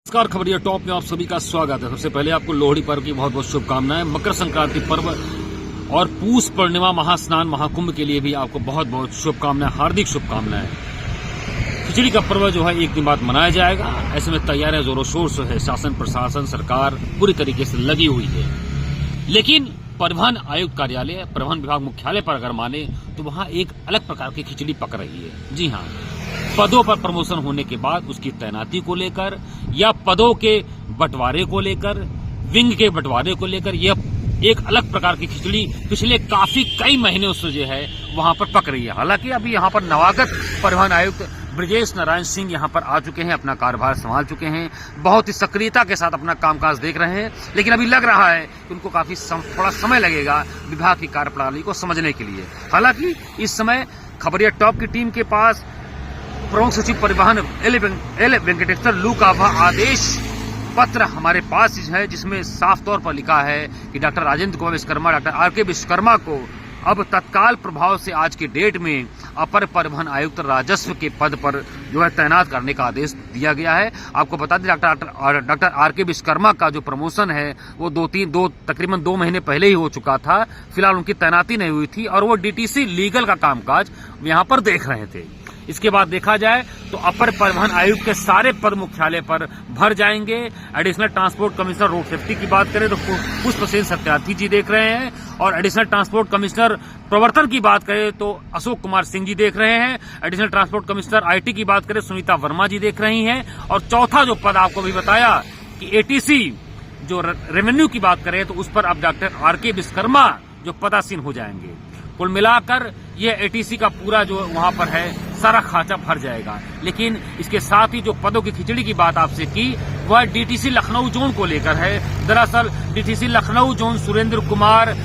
नमस्कार, खबरिया टॉप में आप सभी का स्वागत है। सबसे पहले आपको लोहड़ी पर्व की बहुत बहुत शुभकामनाएं। मकर संक्रांति पर्व और पूस पूर्णिमा महास्नान महाकुंभ के लिए भी आपको बहुत बहुत शुभकामनाएं, हार्दिक शुभकामनाएं। खिचड़ी का पर्व जो है एक दिन बाद मनाया जाएगा। ऐसे में तैयारियां जोरों शोर से है। शासन प्रशासन सरकार पूरी तरीके से लगी हुई है। लेकिन परिवहन आयुक्त कार्यालय, परिवहन विभाग मुख्यालय पर अगर माने तो वहां एक अलग प्रकार की खिचड़ी पक रही है। जी हाँ, पदों पर प्रमोशन होने के बाद उसकी तैनाती को लेकर या पदों के बंटवारे को लेकर, विंग के बंटवारे को लेकर यह एक अलग प्रकार की खिचड़ी पिछले कई महीनों से जो है वहां पर पक रही है। हालांकि अभी यहां पर नवागत परिवहन आयुक्त ब्रजेश नारायण सिंह यहां पर आ चुके हैं, अपना कार्यभार संभाल चुके हैं, बहुत ही सक्रियता के साथ अपना कामकाज देख रहे हैं। लेकिन अभी लग रहा है कि उनको काफी थोड़ा समय लगेगा विभाग की कार्यप्रणाली को समझने के लिए। हालांकि इस समय खबरिया टॉप की टीम के पास प्रमुख सचिव परिवहन एल वेंकटेश्वर लू का वह आदेश पत्र हमारे पास है, जिसमें साफ तौर पर लिखा है कि डॉक्टर राजेंद्र कुमार विश्वकर्मा, डॉक्टर आर.के. विश्वकर्मा को अब तत्काल प्रभाव से आज के डेट में अपर परिवहन आयुक्त राजस्व के पद पर जो है तैनात करने का आदेश दिया गया है। आपको बता दें डॉक्टर आर.के. विश्वकर्मा का जो प्रमोशन है वो तकरीबन 2 महीने पहले ही हो चुका था। फिलहाल उनकी तैनाती नहीं हुई थी और वो डीटीसी लीगल का कामकाज यहाँ पर देख रहे थे। इसके बाद देखा जाए तो अपर परिवहन आयुक्त के सारे पद मुख्यालय पर भर जाएंगे। Additional transport commissioner road safety की बात करें तो पुष्पसेन सत्यार्थी जी देख रहे हैं, और एडिशनल ट्रांसपोर्ट कमिश्नर प्रवर्तन की बात करें तो अशोक कुमार सिंह जी देख रहे हैं। एडिशनल ट्रांसपोर्ट कमिश्नर आईटी की बात करें सुनीता वर्मा जी देख रही हैं। और चौथा जो पद आपको भी बताया कि एटीसी जो रेवेन्यू की बात करें तो उस पर अब डॉक्टर आर.के. विश्वकर्मा जो पदासीन हो जाएंगे। कुल मिलाकर यह एटीसी का पूरा जो वहां पर है सारा खाचा भर जाएगा। लेकिन इसके साथ ही जो पदों की खिचड़ी की बात आपसे की वह डीटीसी लखनऊ जोन को लेकर है। दरअसल डीटीसी लखनऊ जोन सुरेंद्र कुमार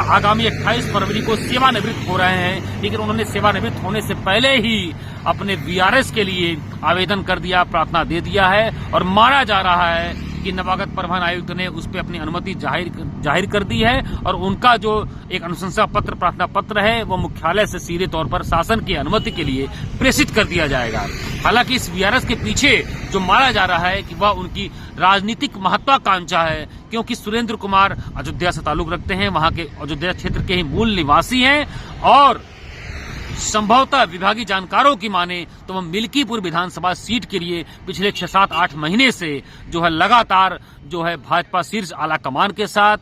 आगामी 28 फरवरी को सेवानिवृत्त हो रहे हैं, लेकिन उन्होंने सेवानिवृत्त होने से पहले ही अपने वीआरएस के लिए आवेदन कर दिया, प्रार्थना दे दिया है। और माना जा रहा है कि नवागत परिवहन आयुक्त ने उस पर अपनी अनुमति जाहिर कर दी है और उनका जो एक अनुशंसा पत्र, प्रार्थना पत्र है वो मुख्यालय से सीधे तौर पर शासन की अनुमति के लिए प्रेषित कर दिया जाएगा। हालांकि इस वीआरएस के पीछे जो माना जा रहा है कि वह उनकी राजनीतिक महत्वाकांक्षा है, क्योंकि सुरेंद्र कुमार अयोध्या से ताल्लुक रखते हैं, वहां के अयोध्या क्षेत्र के ही मूल निवासी हैं और संभवतः विभागीय जानकारों की माने तो वह मिल्कीपुर विधानसभा सीट के लिए पिछले 6, 7, 8 महीने से जो है लगातार जो है भाजपा शीर्ष आला कमान के साथ,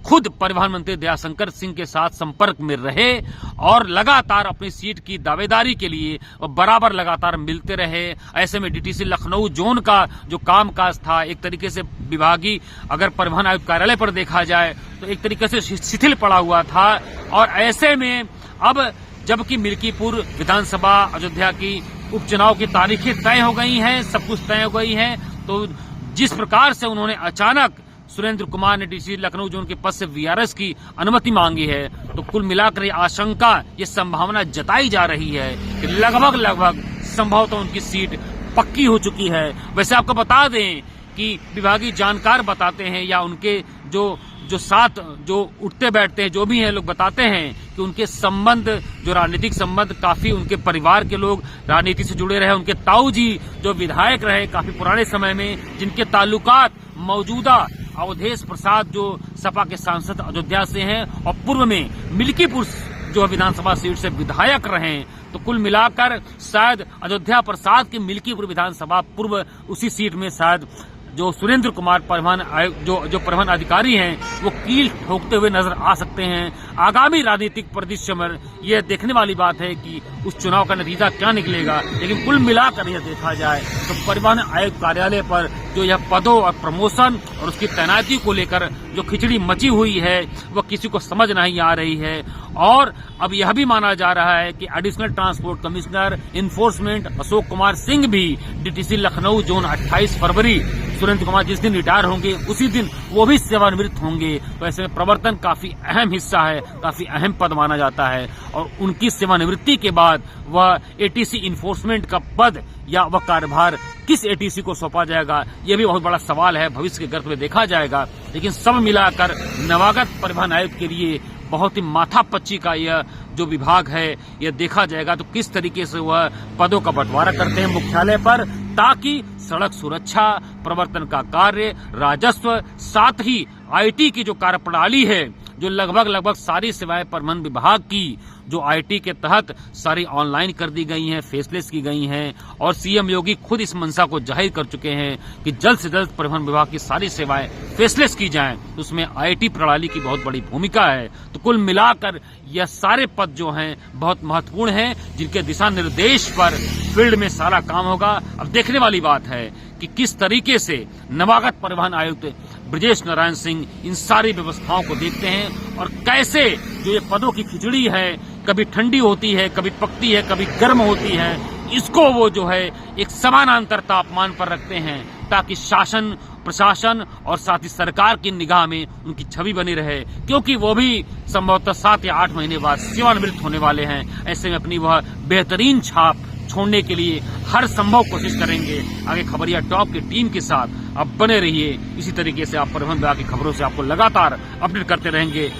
खुद परिवहन मंत्री दयाशंकर सिंह के साथ संपर्क में रहे और लगातार अपनी सीट की दावेदारी के लिए बराबर लगातार मिलते रहे। ऐसे में डीटीसी लखनऊ जोन का जो कामकाज था एक तरीके से विभागीय अगर परिवहन आयुक्त कार्यालय पर देखा जाए तो एक तरीके से शिथिल पड़ा हुआ था। और ऐसे में अब जबकि मिल्कीपुर विधानसभा अयोध्या की उपचुनाव की तारीखें तय हो गई हैं, सब कुछ तय हो गई है, तो जिस प्रकार से उन्होंने अचानक सुरेंद्र कुमार ने डीसी लखनऊ जोन के पद से वीआरएस की अनुमति मांगी है, तो कुल मिलाकर ये आशंका, ये संभावना जताई जा रही है कि लगभग संभवतः उनकी सीट पक्की हो चुकी है। वैसे आपको बता दें कि विभागीय जानकार बताते हैं या उनके जो साथ जो उठते बैठते हैं जो भी हैं लोग बताते हैं कि उनके संबंध, जो राजनीतिक संबंध, काफी उनके परिवार के लोग राजनीति से जुड़े रहे। उनके ताऊ जी जो विधायक रहे काफी पुराने समय में, जिनके ताल्लुकात मौजूदा अवधेश प्रसाद जो सपा के सांसद अयोध्या से हैं और पूर्व में मिल्कीपुर जो विधानसभा सीट से विधायक रहे, तो कुल मिलाकर शायद अयोध्या प्रसाद की मिल्कीपुर विधानसभा पूर्व उसी सीट में शायद जो सुरेंद्र कुमार परिवहन जो परिवहन अधिकारी हैं वो कील ठोकते हुए नजर आ सकते हैं। आगामी राजनीतिक परिदृश्य में यह देखने वाली बात है कि उस चुनाव का नतीजा क्या निकलेगा। लेकिन कुल मिलाकर यह देखा जाए तो परिवहन आयुक्त कार्यालय पर जो यह पदों और प्रमोशन और उसकी तैनाती को लेकर जो खिचड़ी मची हुई है वह किसी को समझ नहीं आ रही है। और अब यह भी माना जा रहा है कि additional transport commissioner enforcement Ashok Kumar Singh भी डीटीसी लखनऊ जोन 28 फरवरी सुरेंद्र कुमार जिस दिन रिटायर होंगे उसी दिन वो भी सेवानिवृत्त होंगे। तो ऐसे में प्रवर्तन काफी अहम हिस्सा है, काफी अहम पद माना जाता है और उनकी सेवानिवृत्ति के बाद वह एटीसी इन्फोर्समेंट का पद या वह कार्यभार किस एटीसी को सौंपा जाएगा, यह भी बहुत बड़ा सवाल है, भविष्य के गर्भ में देखा जाएगा। लेकिन सब मिलाकर नवागत परिवहन आयुक्त के लिए बहुत ही माथापच्ची का यह जो विभाग है यह देखा जाएगा तो किस तरीके से वह पदों का बंटवारा करते हैं मुख्यालय पर, ताकि सड़क सुरक्षा, प्रवर्तन का कार्य, राजस्व, साथ ही आईटी की जो कार्यप्रणाली है, जो लगभग सारी सेवाएं परिवहन विभाग की जो आईटी के तहत सारी ऑनलाइन कर दी गई हैं, फेसलेस की गई हैं, और सीएम योगी खुद इस मंशा को जाहिर कर चुके हैं कि जल्द से जल्द परिवहन विभाग की सारी सेवाएं फेसलेस की जाएं। तो उसमें आईटी प्रणाली की बहुत बड़ी भूमिका है। तो कुल मिलाकर यह सारे पद जो हैं बहुत महत्वपूर्ण हैं, जिनके दिशा निर्देश पर फील्ड में सारा काम होगा। अब देखने वाली बात है कि किस तरीके से नवागत परिवहन आयुक्त ब्रजेश नारायण सिंह इन सारी व्यवस्थाओं को देखते हैं और कैसे जो ये पदों की खिचड़ी है, कभी ठंडी होती है, कभी पकती है, कभी गर्म होती है, इसको वो जो है एक समानांतर तापमान पर रखते हैं, ताकि शासन, प्रशासन और साथ ही सरकार की निगाह में उनकी छवि बनी रहे, क्योंकि वो भी संभवतः 7 या 8 महीने बाद सेवानिवृत्त होने वाले हैं। ऐसे में अपनी वह बेहतरीन छाप छोड़ने के लिए हर संभव कोशिश करेंगे। आगे खबरिया टॉप की टीम के साथ आप बने रहिए। इसी तरीके से आप परिवहन विभाग की खबरों से आपको लगातार अपडेट करते रहेंगे।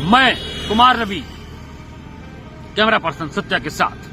मैं कुमार रवि, कैमरा पर्सन सत्या के साथ।